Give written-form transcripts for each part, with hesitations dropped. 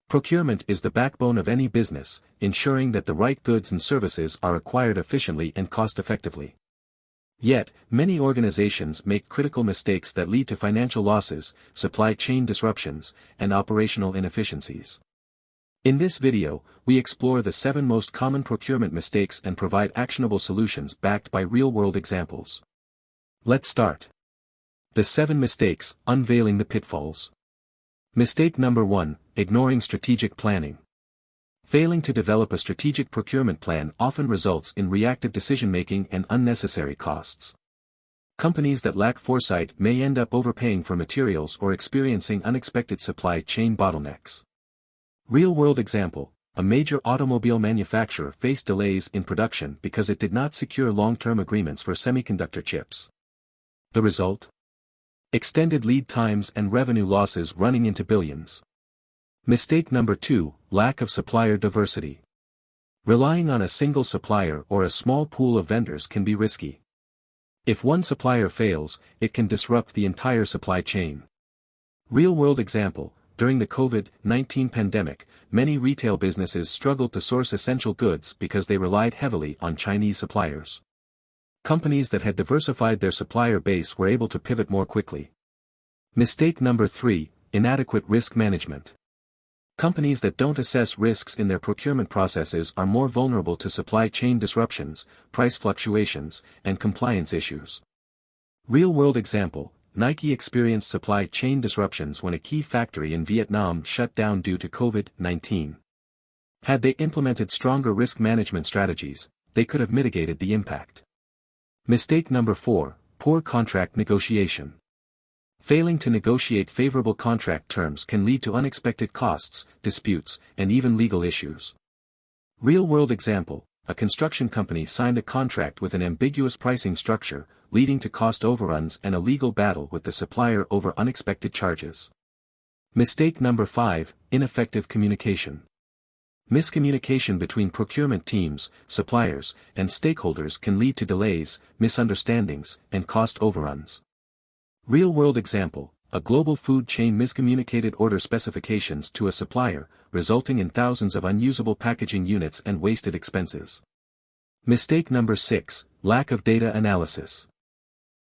Procurement is the backbone of any business, ensuring that the right goods and services are acquired efficiently and cost-effectively. Yet, many organizations make critical mistakes that lead to financial losses, supply chain disruptions, and operational inefficiencies. In this video, we explore the 7 most common procurement mistakes and provide actionable solutions backed by real-world examples. Let's start. The 7 mistakes, unveiling the pitfalls. Mistake number 1, ignoring strategic planning. Failing to develop a strategic procurement plan often results in reactive decision-making and unnecessary costs. Companies that lack foresight may end up overpaying for materials or experiencing unexpected supply chain bottlenecks. Real-world example, a major automobile manufacturer faced delays in production because it did not secure long-term agreements for semiconductor chips. The result? Extended lead times and revenue losses running into billions. Mistake number 2, lack of supplier diversity. Relying on a single supplier or a small pool of vendors can be risky. If one supplier fails, it can disrupt the entire supply chain. Real-world example, during the COVID-19 pandemic, many retail businesses struggled to source essential goods because they relied heavily on Chinese suppliers. Companies that had diversified their supplier base were able to pivot more quickly. Mistake number 3, inadequate risk management. Companies that don't assess risks in their procurement processes are more vulnerable to supply chain disruptions, price fluctuations, and compliance issues. Real-world example, Nike experienced supply chain disruptions when a key factory in Vietnam shut down due to COVID-19. Had they implemented stronger risk management strategies, they could have mitigated the impact. Mistake number 4, poor contract negotiation. Failing to negotiate favorable contract terms can lead to unexpected costs, disputes, and even legal issues. Real-world example, a construction company signed a contract with an ambiguous pricing structure, leading to cost overruns and a legal battle with the supplier over unexpected charges. Mistake number 5, ineffective communication. Miscommunication between procurement teams, suppliers, and stakeholders can lead to delays, misunderstandings, and cost overruns. Real-world example, a global food chain miscommunicated order specifications to a supplier, resulting in thousands of unusable packaging units and wasted expenses. Mistake number 6, lack of data analysis.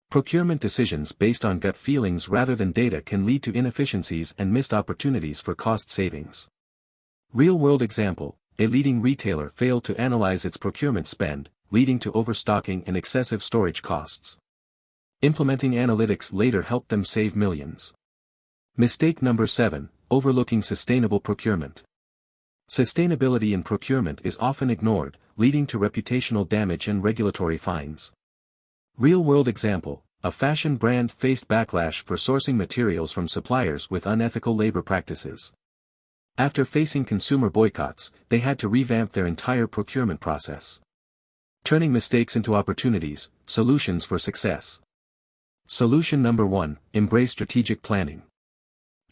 Procurement decisions based on gut feelings rather than data can lead to inefficiencies and missed opportunities for cost savings. Real-world example, a leading retailer failed to analyze its procurement spend, leading to overstocking and excessive storage costs. Implementing analytics later helped them save millions. Mistake number 7, overlooking sustainable procurement. Sustainability in procurement is often ignored, leading to reputational damage and regulatory fines. Real-world example, a fashion brand faced backlash for sourcing materials from suppliers with unethical labor practices. After facing consumer boycotts, they had to revamp their entire procurement process. Turning mistakes into opportunities, solutions for success. Solution number 1, embrace strategic planning.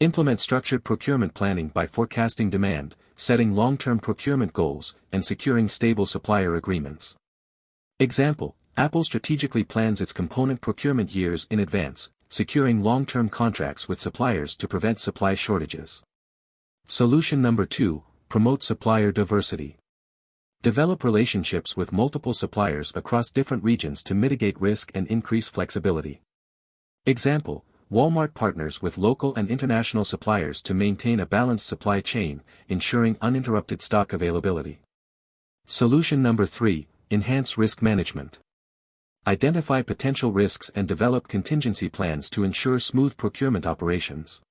Implement structured procurement planning by forecasting demand, setting long-term procurement goals, and securing stable supplier agreements. Example, Apple strategically plans its component procurement years in advance, securing long-term contracts with suppliers to prevent supply shortages. Solution number 2, promote supplier diversity. Develop relationships with multiple suppliers across different regions to mitigate risk and increase flexibility. Example, Walmart partners with local and international suppliers to maintain a balanced supply chain, ensuring uninterrupted stock availability. Solution number 3, enhance risk management. Identify potential risks and develop contingency plans to ensure smooth procurement operations.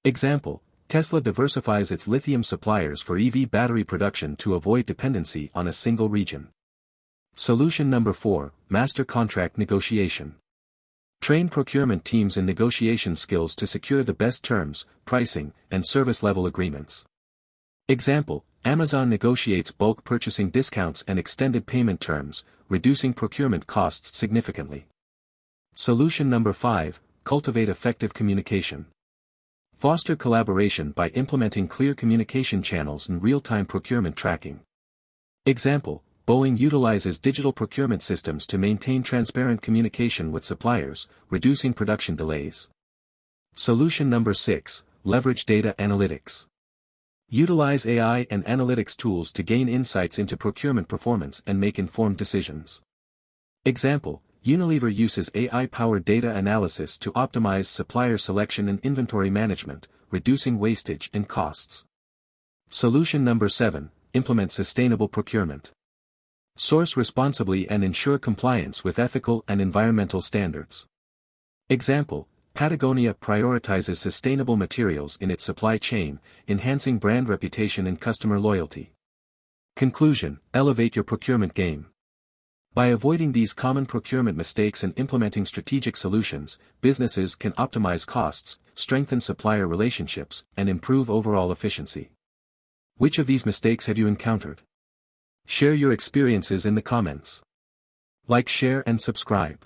Example, Tesla diversifies its lithium suppliers for EV battery production to avoid dependency on a single region. Solution number 4, master contract negotiation. Train procurement teams in negotiation skills to secure the best terms, pricing, and service level agreements. Example, Amazon negotiates bulk purchasing discounts and extended payment terms, reducing procurement costs significantly. Solution number 5, cultivate effective communication. Foster collaboration by implementing clear communication channels and real-time procurement tracking. Example, Boeing utilizes digital procurement systems to maintain transparent communication with suppliers, reducing production delays. Solution number 6, leverage data analytics. Utilize AI and analytics tools to gain insights into procurement performance and make informed decisions. Example: Unilever uses AI-powered data analysis to optimize supplier selection and inventory management, reducing wastage and costs. Solution number 7, implement sustainable procurement. Source responsibly and ensure compliance with ethical and environmental standards. Example: Patagonia prioritizes sustainable materials in its supply chain, enhancing brand reputation and customer loyalty. Conclusion: elevate your procurement game. By avoiding these common procurement mistakes and implementing strategic solutions, businesses can optimize costs, strengthen supplier relationships, and improve overall efficiency. Which of these mistakes have you encountered? Share your experiences in the comments. Like, share, and subscribe.